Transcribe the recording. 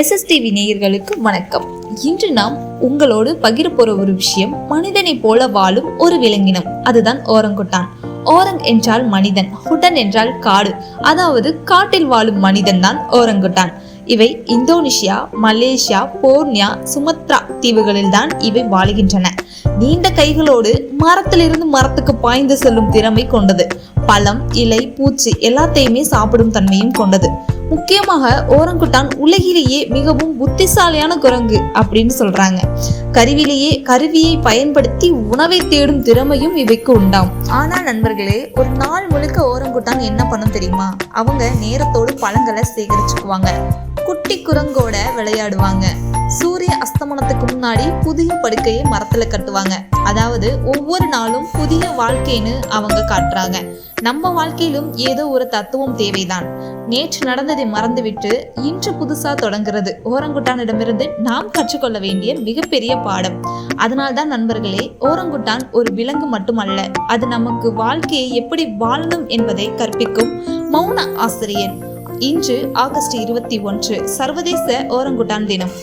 SSTV நேயர்களுக்கு வணக்கம். இன்று நாம் உங்களோடு பகிர போற ஒரு விஷயம், மனிதனை போல வாழும் ஒரு விலங்கினம், அதுதான் ஓரங்குட்டான். ஓரங் என்றால் மனிதன், குட்டன் என்றால் காடு, அதாவது காட்டில் வாழும் மனிதன் தான் ஓரங்குட்டான். இவை இந்தோனேஷியா, மலேசியா, போர்னியா, சுமத்ரா தீவுகளில் தான் இவை வாழுகின்றன. நீண்ட கைகளோடு மரத்திலிருந்து மரத்துக்கு பாய்ந்து செல்லும் திறமை கொண்டது. பழம், இலை, பூச்சி எல்லாத்தையுமே சாப்பிடும் தன்மையும் கொண்டது. முக்கியமாக ஓரங்குட்டான் உலகிலேயே மிகவும் புத்திசாலியான குரங்கு அப்படின்னு சொல்றாங்க. கருவியை பயன்படுத்தி உணவை தேடும் திறமையும் இவைக்கு உண்டாம். ஆனா நண்பர்களே, ஒரு நாள் முழுக்க ஓரங்குட்டான் என்ன பண்ணும் தெரியுமா? அவங்க நேரத்தோடு பழங்களை சேகரிச்சுக்குவாங்க, குட்டி குரங்கோட விளையாடுவாங்க, சூரிய அஸ்தமனத்துக்கு முன்னாடி புதிய படுக்கையை மரத்துல கட்டுவாங்க. அதாவது ஒவ்வொரு நாளும் புதிய வாழ்க்கைன்னு அவங்க காட்டுறாங்க. நம்ம வாழ்க்கையிலும் ஏதோ ஒரு தத்துவம் தேவைதான். நேற்று நடந்ததை மறந்துவிட்டு இன்று புதுசா தொடங்குறது ஓரங்குட்டானிடமிருந்து நாம் கற்றுக்கொள்ள வேண்டிய மிகப்பெரிய பாடம். அதனால்தான் நண்பர்களே, ஓரங்குட்டான் ஒரு விலங்கு மட்டுமல்ல, அது நமக்கு வாழ்க்கையை எப்படி வாழணும் என்பதை கற்பிக்கும் மௌன ஆசிரியர். இன்று ஆகஸ்ட் 21 சர்வதேச ஓரங்குட்டான் தினம்.